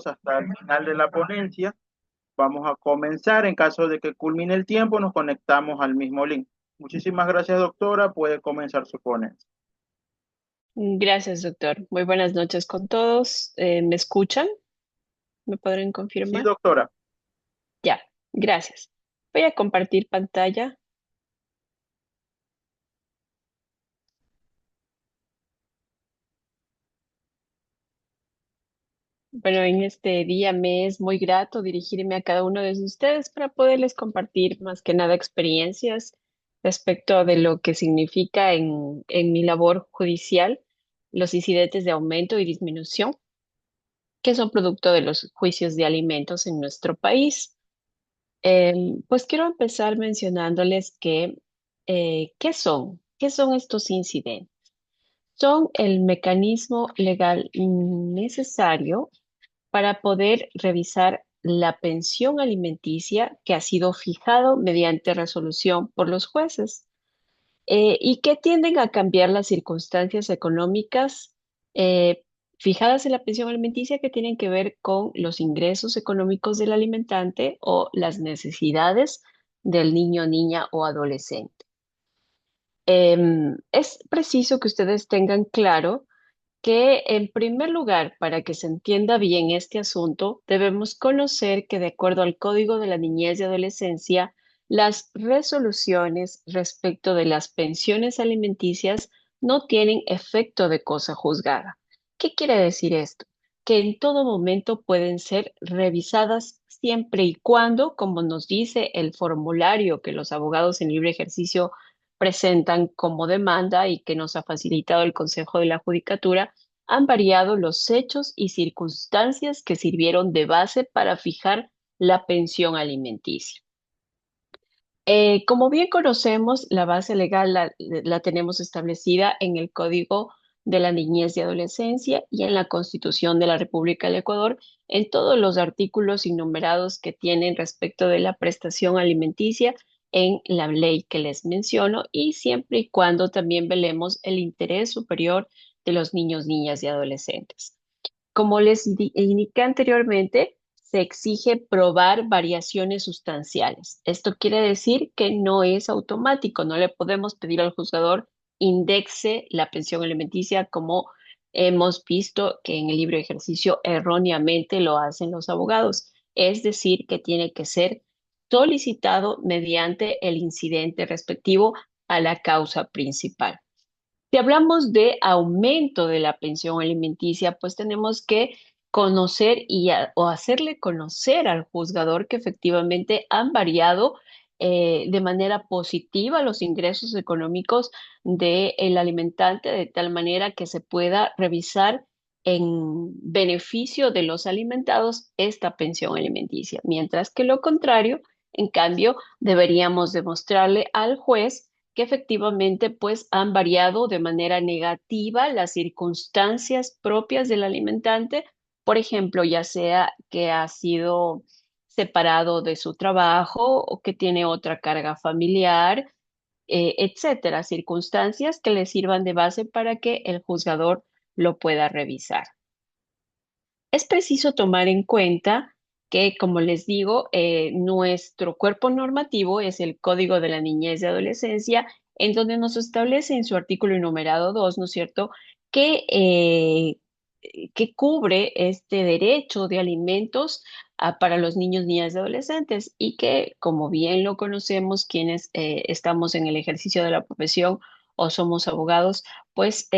hasta el final de la ponencia. Vamos a comenzar. En caso de que culmine el tiempo, nos conectamos al mismo link. Muchísimas gracias, doctora. Puede comenzar su ponencia. Gracias, doctor. Muy buenas noches con todos. ¿Me escuchan? ¿Me podrán Sí, confirmar? doctora. Ya, gracias. Voy a compartir pantalla. Bueno, en este día me es muy grato dirigirme a cada uno de ustedes para poderles compartir más que nada experiencias respecto de lo que significa en mi labor judicial los incidentes de aumento y disminución que son producto de los juicios de alimentos en nuestro país. Pues quiero empezar mencionándoles que, ¿qué son? ¿Qué son estos incidentes? Son el mecanismo legal necesario para poder revisar la pensión alimenticia que ha sido fijado mediante resolución por los jueces y que tienden a cambiar las circunstancias económicas eh, fijadas en la pensión alimenticia que tienen que ver con los ingresos económicos del alimentante o las necesidades del niño, niña o adolescente. Es preciso que ustedes tengan claro que, en primer lugar, para que se entienda bien este asunto, debemos conocer que, de acuerdo al Código de la Niñez y Adolescencia, las resoluciones respecto de las pensiones alimenticias no tienen efecto de cosa juzgada. ¿Qué quiere decir esto? Que en todo momento pueden ser revisadas siempre y cuando, como nos dice el formulario que los abogados en libre ejercicio presentan como demanda y que nos ha facilitado el Consejo de la Judicatura, han variado los hechos y circunstancias que sirvieron de base para fijar la pensión alimenticia. Como bien conocemos, la base legal la tenemos establecida en el Código de la Niñez y Adolescencia y en la Constitución de la República del Ecuador, en todos los artículos innumerados que tienen respecto de la prestación alimenticia en la ley que les menciono y siempre y cuando también velemos el interés superior de los niños, niñas y adolescentes. Como les indiqué anteriormente, se exige probar variaciones sustanciales. Esto quiere decir que no es automático, no le podemos pedir al juzgador indexe la pensión alimenticia como hemos visto que en el libro de ejercicio erróneamente lo hacen los abogados. Es decir, que tiene que ser solicitado mediante el incidente respectivo a la causa principal. Si hablamos de aumento de la pensión alimenticia, pues tenemos que conocer o hacerle conocer al juzgador que efectivamente han variado de manera positiva los ingresos económicos del alimentante, de tal manera que se pueda revisar en beneficio de los alimentados esta pensión alimenticia. Mientras que lo contrario, en cambio, deberíamos demostrarle al juez que efectivamente pues han variado de manera negativa las circunstancias propias del alimentante, por ejemplo, ya sea que ha sido separado de su trabajo o que tiene otra carga familiar, etcétera, circunstancias que le sirvan de base para que el juzgador lo pueda revisar. Es preciso tomar en cuenta que, como les digo, nuestro cuerpo normativo es el Código de la Niñez y Adolescencia, en donde nos establece en su artículo enumerado 2, ¿no es cierto?, que, que cubre este derecho de alimentos para los niños, niñas y adolescentes y que, como bien lo conocemos, quienes estamos en el ejercicio de la profesión o somos abogados, pues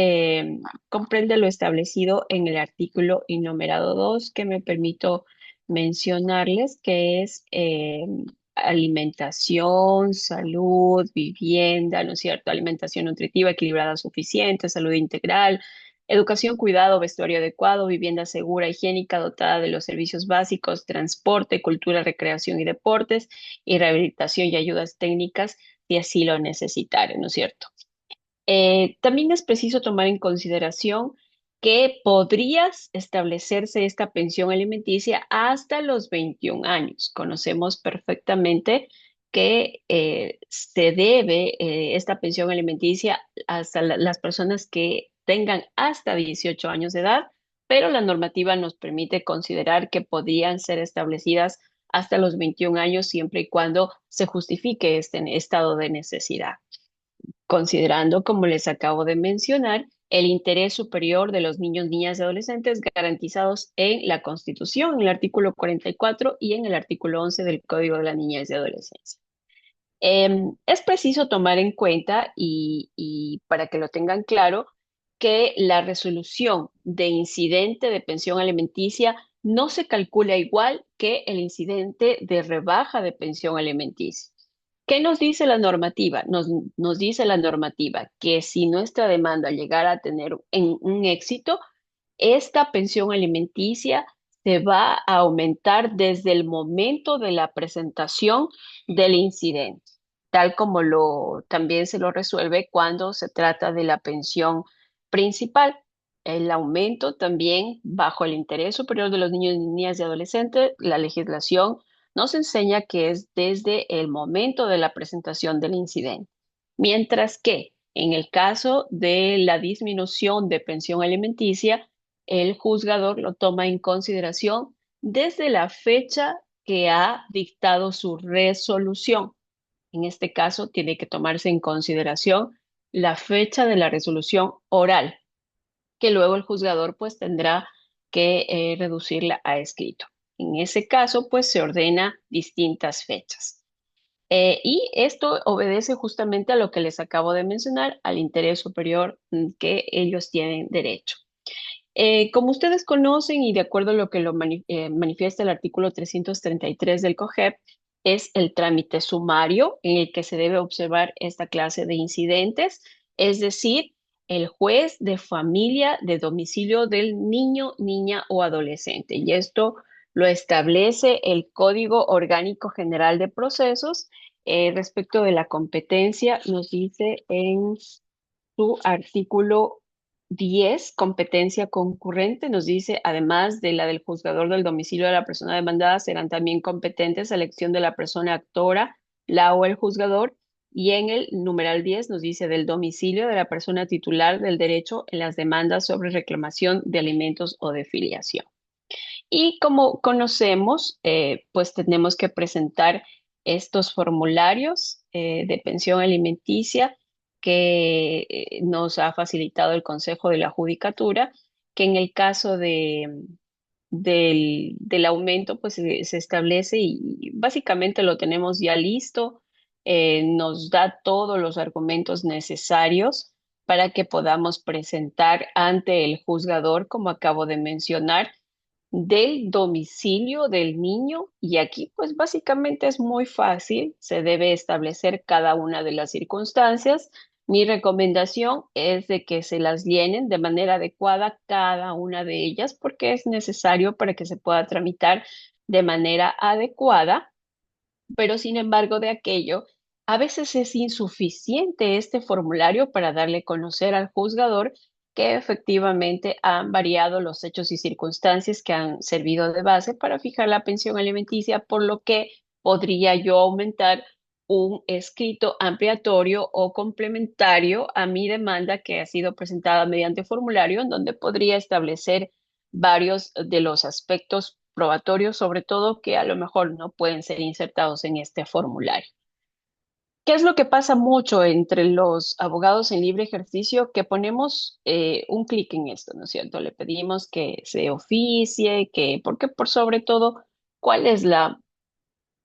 comprende lo establecido en el artículo enumerado 2 que me permito mencionarles, que es alimentación, salud, vivienda, ¿no es cierto? Alimentación nutritiva, equilibrada, suficiente, salud integral, educación, cuidado, vestuario adecuado, vivienda segura, higiénica, dotada de los servicios básicos, transporte, cultura, recreación y deportes, y rehabilitación y ayudas técnicas si así lo necesitaren, ¿no es cierto? También es preciso tomar en consideración que podría establecerse esta pensión alimenticia hasta los 21 años. Conocemos perfectamente que se debe esta pensión alimenticia hasta las personas que tengan hasta 18 años de edad, pero la normativa nos permite considerar que podrían ser establecidas hasta los 21 años siempre y cuando se justifique este estado de necesidad, considerando, como les acabo de mencionar, el interés superior de los niños, niñas y adolescentes garantizados en la Constitución, en el artículo 44 y en el artículo 11 del Código de la Niñez y Adolescencia. Es preciso tomar en cuenta y para que lo tengan claro, que la resolución de incidente de pensión alimenticia no se calcula igual que el incidente de rebaja de pensión alimenticia. ¿Qué nos dice la normativa? Nos dice la normativa que si nuestra demanda llegara a tener un éxito, esta pensión alimenticia se va a aumentar desde el momento de la presentación del incidente, tal como también se lo resuelve cuando se trata de la pensión principal. El aumento también bajo el interés superior de los niños, niñas y adolescentes, la legislación nos enseña que es desde el momento de la presentación del incidente. Mientras que en el caso de la disminución de pensión alimenticia, el juzgador lo toma en consideración desde la fecha que ha dictado su resolución. En este caso, tiene que tomarse en consideración la fecha de la resolución oral, que luego el juzgador pues tendrá que reducirla a escrito. En ese caso, pues se ordena distintas fechas. Y esto obedece justamente a lo que les acabo de mencionar, al interés superior que ellos tienen derecho. Como ustedes conocen y de acuerdo a lo que manifiesta el artículo 333 del COGEP, es el trámite sumario en el que se debe observar esta clase de incidentes, es decir, el juez de familia de domicilio del niño, niña o adolescente. Y esto lo establece el Código Orgánico General de Procesos. Respecto de la competencia, nos dice en su artículo 10, competencia concurrente, nos dice, además de la del juzgador del domicilio de la persona demandada, serán también competentes la elección de la persona actora, la o el juzgador, y en el numeral 10 nos dice del domicilio de la persona titular del derecho en las demandas sobre reclamación de alimentos o de filiación. Y como conocemos, pues tenemos que presentar estos formularios de pensión alimenticia que nos ha facilitado el Consejo de la Judicatura, que en el caso del aumento, pues se establece y básicamente lo tenemos ya listo, nos da todos los argumentos necesarios para que podamos presentar ante el juzgador, como acabo de mencionar, del domicilio del niño y aquí pues básicamente es muy fácil, se debe establecer cada una de las circunstancias. Mi recomendación es de que se las llenen de manera adecuada cada una de ellas porque es necesario para que se pueda tramitar de manera adecuada, pero sin embargo de aquello, a veces es insuficiente este formulario para darle a conocer al juzgador que efectivamente han variado los hechos y circunstancias que han servido de base para fijar la pensión alimenticia, por lo que podría yo aumentar un escrito ampliatorio o complementario a mi demanda que ha sido presentada mediante formulario, en donde podría establecer varios de los aspectos probatorios, sobre todo que a lo mejor no pueden ser insertados en este formulario. ¿Qué es lo que pasa mucho entre los abogados en libre ejercicio? Que ponemos un clic en esto, ¿no es cierto? Le pedimos que se oficie, porque por sobre todo, ¿cuál es la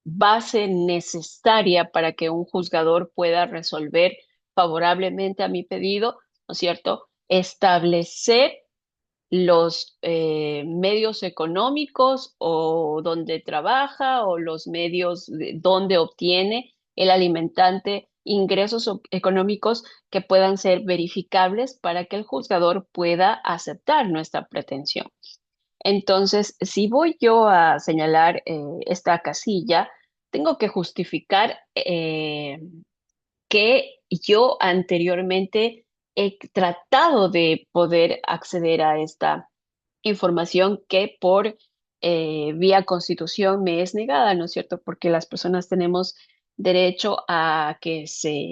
base necesaria para que un juzgador pueda resolver favorablemente a mi pedido? ¿No es cierto? Establecer los medios económicos o donde trabaja o los medios donde obtiene el alimentante ingresos económicos que puedan ser verificables para que el juzgador pueda aceptar nuestra pretensión. Entonces, si voy yo a señalar esta casilla, tengo que justificar que yo anteriormente he tratado de poder acceder a esta información que por vía constitución me es negada, ¿no es cierto? Porque las personas tenemos derecho a que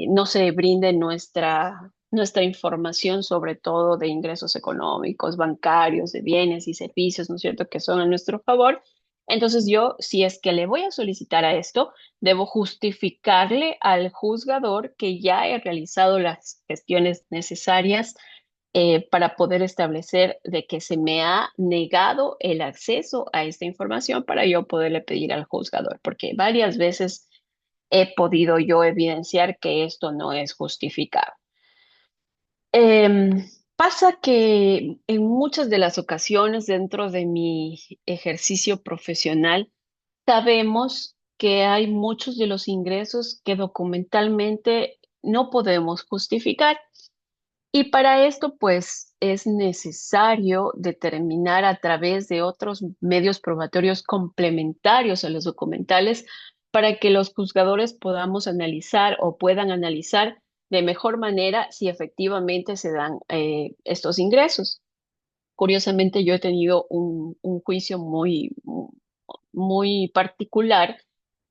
no se brinde nuestra nuestra información, sobre todo de ingresos económicos, bancarios, de bienes y servicios, ¿no es cierto?, que son a nuestro favor. Entonces yo, si es que le voy a solicitar a esto, debo justificarle al juzgador que ya he realizado las gestiones necesarias para poder establecer de que se me ha negado el acceso a esta información para yo poderle pedir al juzgador, porque varias veces he podido yo evidenciar que esto no es justificado. Em, Pasa que en muchas de las ocasiones dentro de mi ejercicio profesional sabemos que hay muchos de los ingresos que documentalmente no podemos justificar. Y para esto, pues, es necesario determinar a través de otros medios probatorios complementarios a los documentales para que los juzgadores podamos analizar o puedan analizar de mejor manera si efectivamente se dan estos ingresos. Curiosamente, yo he tenido un juicio muy particular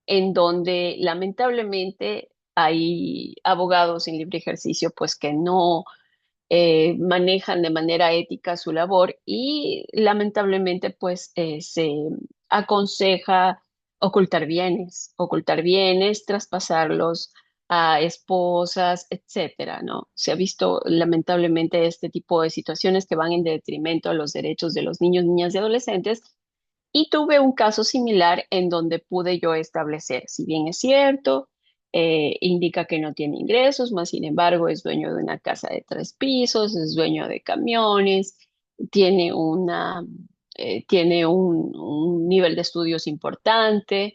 en donde lamentablemente hay abogados en libre ejercicio, pues que no manejan de manera ética su labor y lamentablemente pues se aconseja ocultar bienes, traspasarlos a esposas, etcétera, ¿no? Se ha visto lamentablemente este tipo de situaciones que van en detrimento a los derechos de los niños, niñas y adolescentes y tuve un caso similar en donde pude yo establecer, si bien es cierto, indica que no tiene ingresos, más sin embargo es dueño de una casa de 3 pisos, es dueño de camiones, tiene tiene un nivel de estudios importante,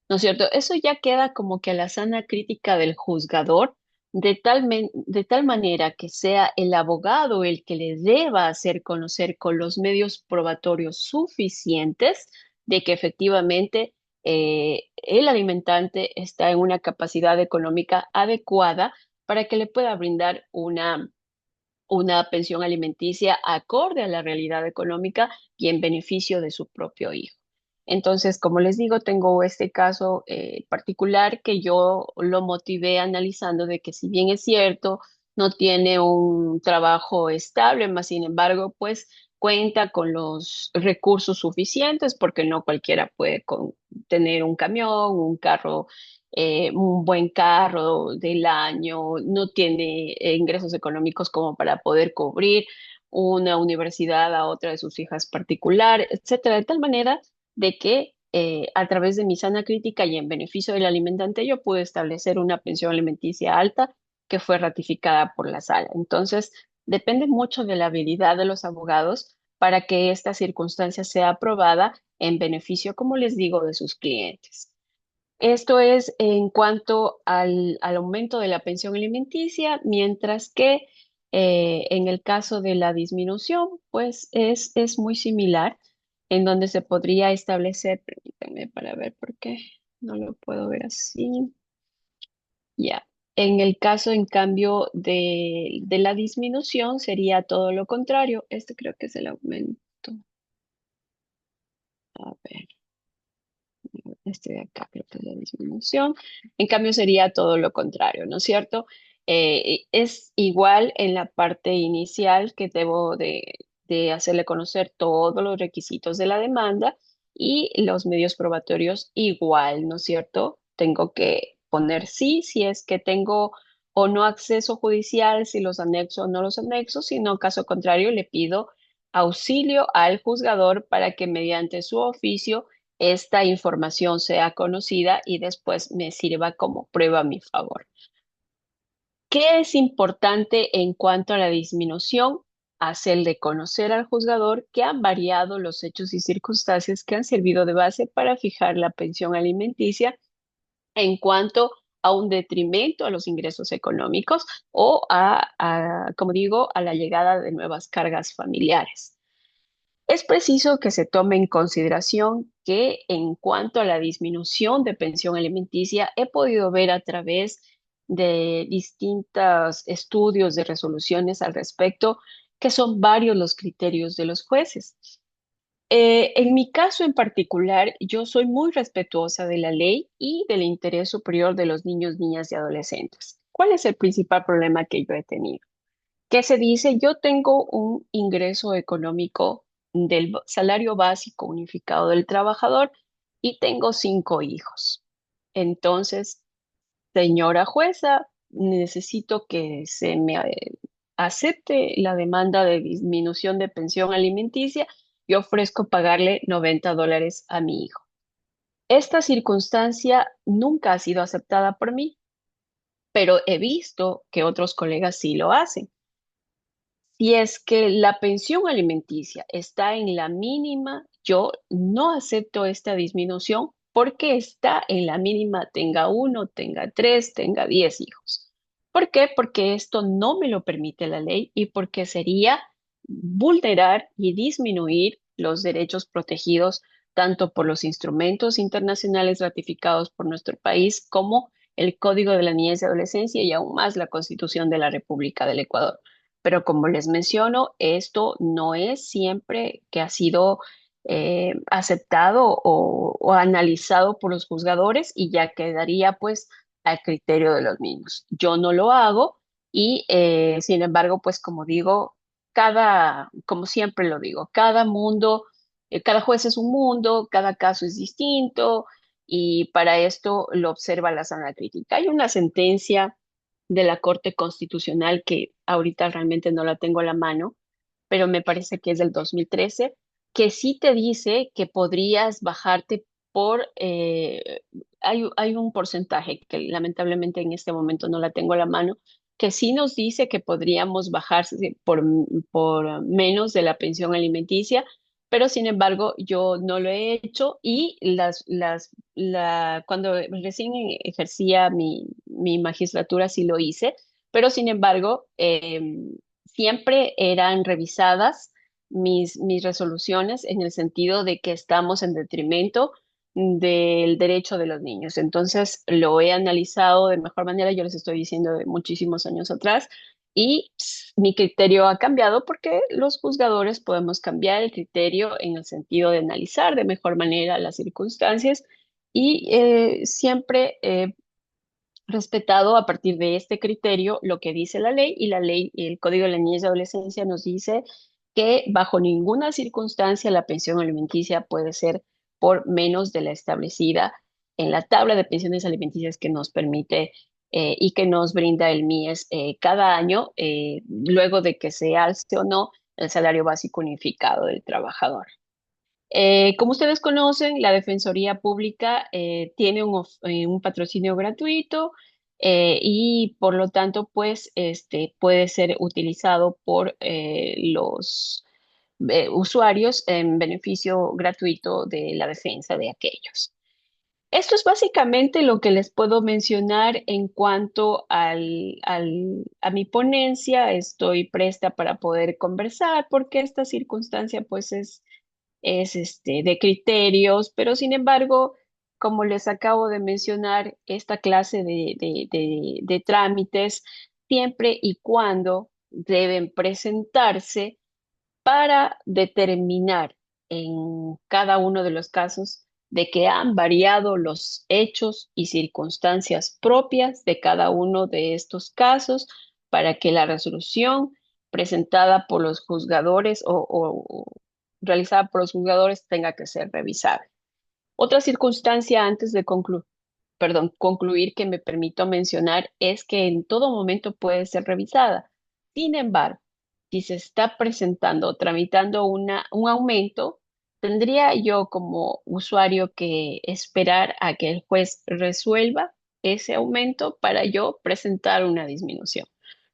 ¿no es cierto? Eso ya queda como que a la sana crítica del juzgador, de tal manera que sea el abogado el que le deba hacer conocer con los medios probatorios suficientes de que efectivamente el alimentante está en una capacidad económica adecuada para que le pueda brindar una pensión alimenticia acorde a la realidad económica y en beneficio de su propio hijo. Entonces, como les digo, tengo este caso particular que yo lo motivé analizando de que si bien es cierto, no tiene un trabajo estable, más sin embargo, pues cuenta con los recursos suficientes porque no cualquiera puede tener un camión, un carro, un buen carro del año, no tiene ingresos económicos como para poder cubrir una universidad a otra de sus hijas particular, etcétera, de tal manera de que a través de mi sana crítica y en beneficio del alimentante yo pude establecer una pensión alimenticia alta que fue ratificada por la sala. Entonces, depende mucho de la habilidad de los abogados para que esta circunstancia sea aprobada en beneficio, como les digo, de sus clientes. Esto es en cuanto al aumento de la pensión alimenticia, mientras que en el caso de la disminución, pues es muy similar, en donde se podría establecer, permítanme para ver por qué no lo puedo ver así. Ya. En el caso, en cambio, de la disminución, sería todo lo contrario. Este creo que es el aumento. A ver. Este de acá creo que es la disminución. En cambio, sería todo lo contrario, ¿no es cierto? Es igual en la parte inicial que debo de hacerle conocer todos los requisitos de la demanda y los medios probatorios igual, ¿no es cierto? Tengo que poner sí si es que tengo o no acceso judicial, si los anexo o no los anexo, sino caso contrario le pido auxilio al juzgador para que mediante su oficio esta información sea conocida y después me sirva como prueba a mi favor. ¿Qué es importante en cuanto a la disminución? Hacerle conocer al juzgador que han variado los hechos y circunstancias que han servido de base para fijar la pensión alimenticia en cuanto a un detrimento a los ingresos económicos o como digo, a la llegada de nuevas cargas familiares. Es preciso que se tome en consideración que en cuanto a la disminución de pensión alimenticia, he podido ver a través de distintos estudios de resoluciones al respecto que son varios los criterios de los jueces. En mi caso en particular, yo soy muy respetuosa de la ley y del interés superior de los niños, niñas y adolescentes. ¿Cuál es el principal problema que yo he tenido? ¿Qué se dice? Yo tengo un ingreso económico del salario básico unificado del trabajador y tengo 5 hijos. Entonces, señora jueza, necesito que se me acepte la demanda de disminución de pensión alimenticia y ofrezco pagarle $90 a mi hijo. Esta circunstancia nunca ha sido aceptada por mí, pero he visto que otros colegas sí lo hacen. Si es que la pensión alimenticia está en la mínima, yo no acepto esta disminución porque está en la mínima, tenga uno, tenga tres, tenga 10 hijos. ¿Por qué? Porque esto no me lo permite la ley y porque sería vulnerar y disminuir los derechos protegidos tanto por los instrumentos internacionales ratificados por nuestro país como el Código de la Niñez y Adolescencia y aún más la Constitución de la República del Ecuador. Pero como les menciono, esto no es siempre que ha sido aceptado o analizado por los juzgadores y ya quedaría pues a criterio de los mismos. Yo no lo hago y sin embargo, pues como digo, como siempre lo digo, cada mundo, cada juez es un mundo, cada caso es distinto y para esto lo observa la sana crítica. Hay una sentencia de la Corte Constitucional que ahorita realmente no la tengo a la mano, pero me parece que es del 2013, que sí te dice que podrías bajarte hay un porcentaje que lamentablemente en este momento no la tengo a la mano, que sí nos dice que podríamos bajarse por menos de la pensión alimenticia, pero sin embargo yo no lo he hecho y cuando recién ejercía mi magistratura sí lo hice, pero sin embargo siempre eran revisadas mis resoluciones en el sentido de que estamos en detrimento del derecho de los niños. Entonces, lo he analizado de mejor manera, yo les estoy diciendo de muchísimos años atrás, y mi criterio ha cambiado porque los juzgadores podemos cambiar el criterio en el sentido de analizar de mejor manera las circunstancias y siempre respetado a partir de este criterio lo que dice la ley y la ley, el Código de la Niñez y Adolescencia nos dice que bajo ninguna circunstancia la pensión alimenticia puede ser por menos de la establecida en la tabla de pensiones alimenticias que nos permite y que nos brinda el MIES cada año, luego de que se alce o no el salario básico unificado del trabajador. Como ustedes conocen, la Defensoría Pública tiene un patrocinio gratuito y por lo tanto, pues, este puede ser utilizado por los usuarios en beneficio gratuito de la defensa de aquellos. Esto es básicamente lo que les puedo mencionar en cuanto a mi ponencia. Estoy presta para poder conversar porque esta circunstancia, pues, es de criterios, pero sin embargo, como les acabo de mencionar, esta clase de trámites siempre y cuando deben presentarse para determinar en cada uno de los casos de que han variado los hechos y circunstancias propias de cada uno de estos casos para que la resolución presentada por los juzgadores o realizada por los juzgadores tenga que ser revisada. Otra circunstancia antes de concluir que me permito mencionar es que en todo momento puede ser revisada. Sin embargo, si se está presentando o tramitando un aumento, tendría yo como usuario que esperar a que el juez resuelva ese aumento para yo presentar una disminución.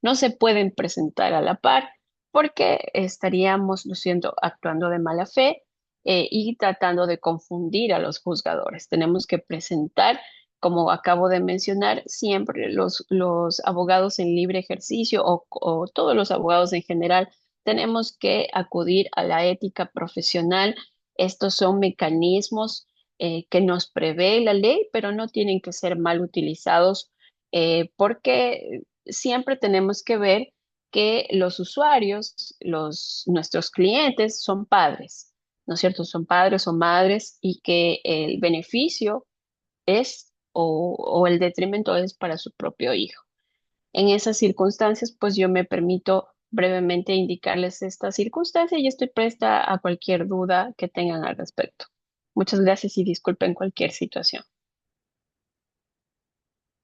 No se pueden presentar a la par porque estaríamos actuando de mala fe y tratando de confundir a los juzgadores. Tenemos que presentar, como acabo de mencionar, siempre los abogados en libre ejercicio o todos los abogados en general, tenemos que acudir a la ética profesional. Estos son mecanismos que nos prevé la ley, pero no tienen que ser mal utilizados porque siempre tenemos que ver que los usuarios, nuestros clientes son padres, ¿no es cierto? Son padres o madres y que el beneficio es o el detrimento es para su propio hijo. En esas circunstancias, pues yo me permito brevemente indicarles esta circunstancia y estoy presta a cualquier duda que tengan al respecto. Muchas gracias y disculpen cualquier situación.